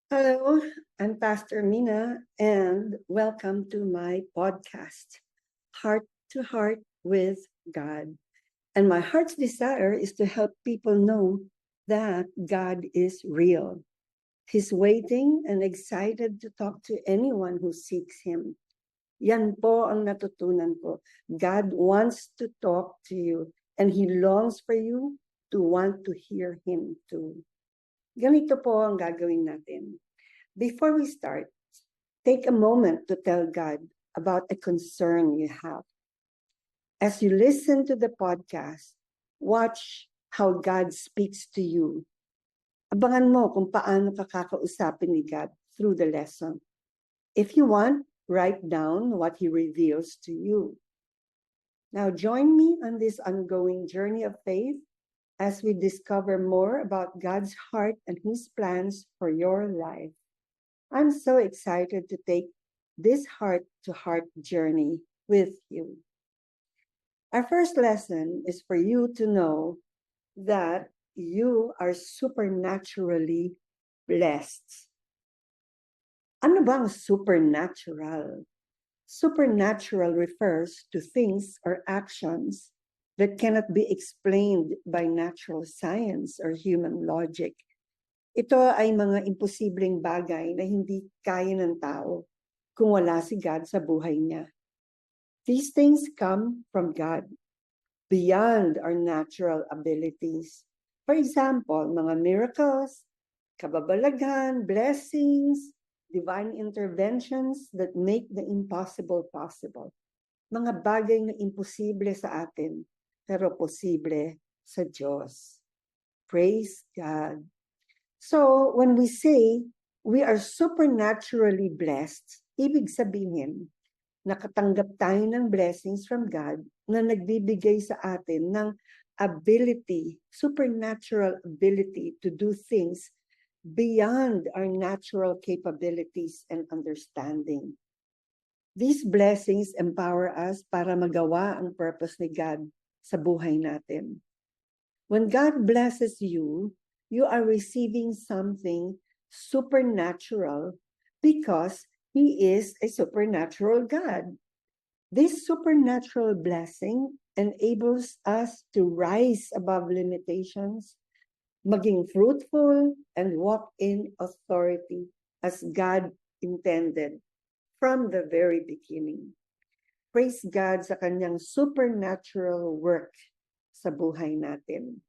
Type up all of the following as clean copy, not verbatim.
Hello, I'm Pastor Mina, and welcome to my podcast, Heart to Heart with God. And my heart's desire is to help people know that God is real. He's waiting and excited to talk to anyone who seeks Him. Yan po ang natutunan ko. God wants to talk to you, and He longs for you to want to hear Him too. Ganito po ang gagawin natin. Before we start, take a moment to tell God about a concern you have. As you listen to the podcast, watch how God speaks to you. Abangan mo kung paano ka kakausapin ni God through the lesson. If you want, write down what He reveals to you. Now join me on this ongoing journey of faith as we discover more about God's heart and His plans for your life. I'm so excited to take this heart-to-heart journey with you. Our first lesson is for you to know that you are supernaturally blessed. Ano bang supernatural? Supernatural refers to things or actions that cannot be explained by natural science or human logic. Ito ay mga imposibleng bagay na hindi kaya ng tao kung wala si God sa buhay niya. These things come from God, beyond our natural abilities. For example, mga miracles, kababalaghan, blessings, divine interventions that make the impossible possible. Mga bagay na imposible sa atin, pero posible sa Diyos. Praise God. So, when we say we are supernaturally blessed, ibig sabihin, nakatanggap tayo ng blessings from God na nagbibigay sa atin ng ability, supernatural ability to do things beyond our natural capabilities and understanding. These blessings empower us para magawa ang purpose ni God sa buhay natin. When God blesses you, you are receiving something supernatural because He is a supernatural God. This supernatural blessing enables us to rise above limitations, maging fruitful, and walk in authority as God intended from the very beginning. Praise God sa kanyang supernatural work sa buhay natin.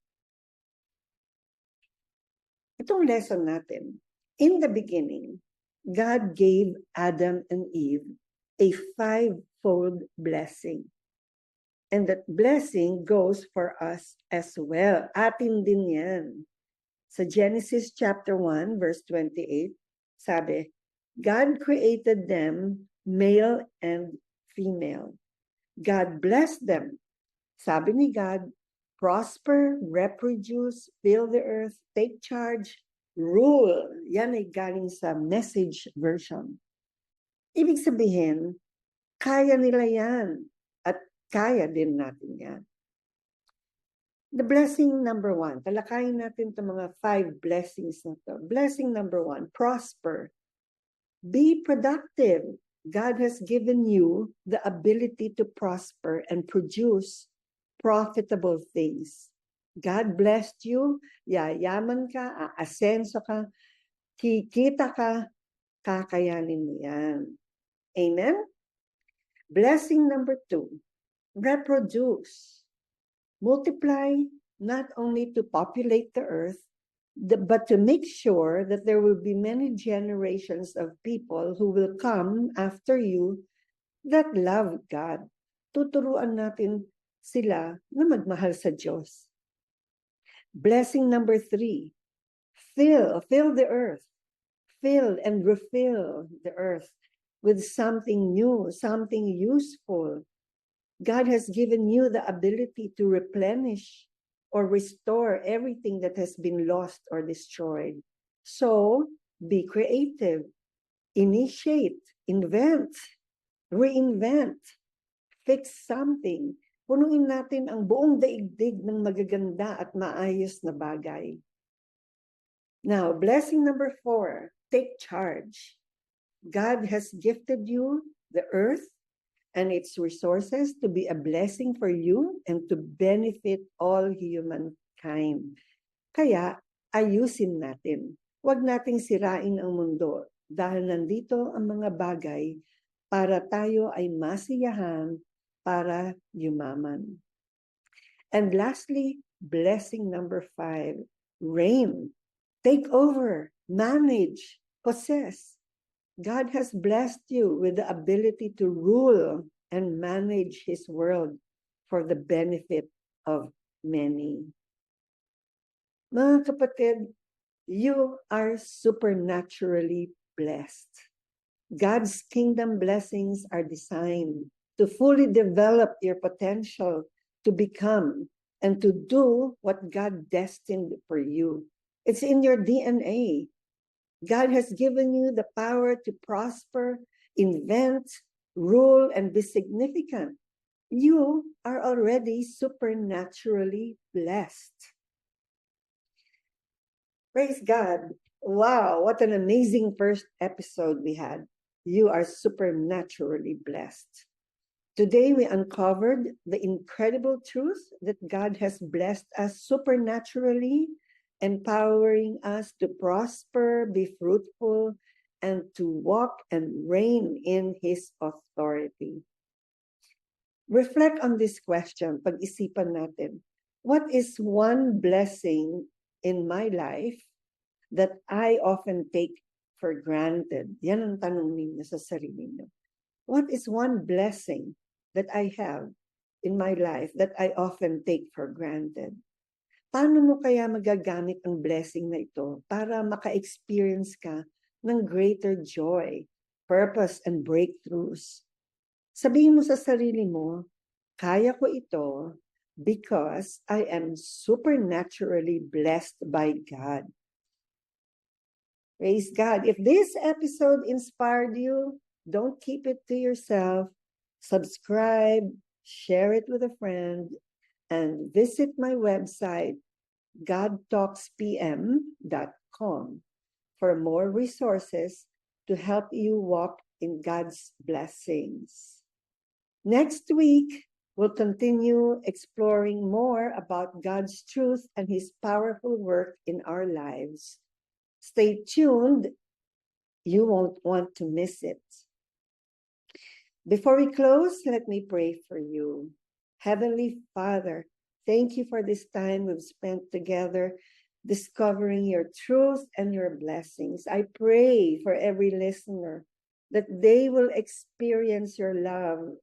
Itong lesson natin, in the beginning, God gave Adam and Eve a five-fold blessing. And that blessing goes for us as well. Atin din yan. Sa Genesis chapter 1, verse 28, sabi, God created them male and female. God blessed them. Sabi ni God, prosper, reproduce, fill the earth, take charge, rule. Yan ay galing sa Message version. Ibig sabihin, kaya nila yan at kaya din natin yan. The blessing number 1, talakayin natin itong mga 5 blessings na to. Blessing number 1, prosper. Be productive. God has given you the ability to prosper and produce profitable things. God blessed you, yayaman ka, aasenso ka, kikita ka, kakayanin mo yan. Amen? Blessing number 2, reproduce. Multiply not only to populate the earth, but to make sure that there will be many generations of people who will come after you that love God. Tuturuan natin sila na magmahal sa Diyos. Blessing number 3, fill the earth. Fill and refill the earth with something new, something useful. God has given you the ability to replenish or restore everything that has been lost or destroyed. So, be creative, initiate, invent, reinvent, fix something. Punuin natin ang buong daigdig ng magaganda at maayos na bagay. Now, blessing number 4, take charge. God has gifted you the earth and its resources to be a blessing for you and to benefit all humankind. Kaya ayusin natin. Huwag nating sirain ang mundo dahil nandito ang mga bagay para tayo ay masiyahan, para yumaman. And lastly, blessing number 5, reign. Take over, manage, possess. God has blessed you with the ability to rule and manage His world for the benefit of many. Mga kapatid, you are supernaturally blessed. God's kingdom blessings are designed to fully develop your potential to become and to do what God destined for you. It's in your DNA. God has given you the power to prosper, invent, rule, and be significant. You are already supernaturally blessed. Praise God. Wow, what an amazing first episode we had. You are supernaturally blessed. Today we uncovered the incredible truth that God has blessed us supernaturally, empowering us to prosper, be fruitful, and to walk and reign in His authority. Reflect on this question, pag-isipan natin. What is one blessing in my life that I often take for granted? Yan ang tanong ninyo sa sarili niyo. What is one blessing that I have in my life that I often take for granted? Paano mo kaya magagamit ang blessing na ito para maka-experience ka ng greater joy, purpose, and breakthroughs? Sabihin mo sa sarili mo, kaya ko ito because I am supernaturally blessed by God. Praise God. If this episode inspired you, don't keep it to yourself. Subscribe, share it with a friend, and visit my website, godtalkspm.com, for more resources to help you walk in God's blessings. Next week, we'll continue exploring more about God's truth and His powerful work in our lives. Stay tuned. You won't want to miss it. Before we close, let me pray for you. Heavenly Father, thank you for this time we've spent together discovering your truth and your blessings. I pray for every listener that they will experience your love,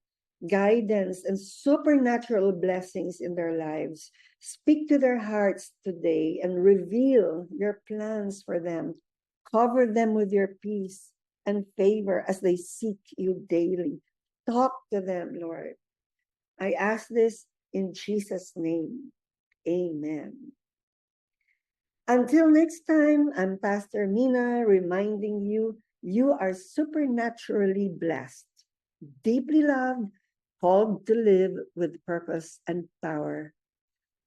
guidance, and supernatural blessings in their lives. Speak to their hearts today and reveal your plans for them. Cover them with your peace and favor as they seek you daily. Talk to them, Lord. I ask this in Jesus' name. Amen. Until next time, I'm Pastor Mina reminding you, you are supernaturally blessed, deeply loved, called to live with purpose and power.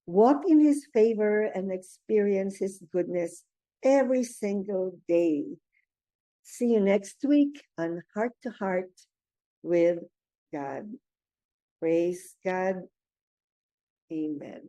Walk in His favor and experience His goodness every single day. See you next week on Heart to Heart with God. Praise God. Amen.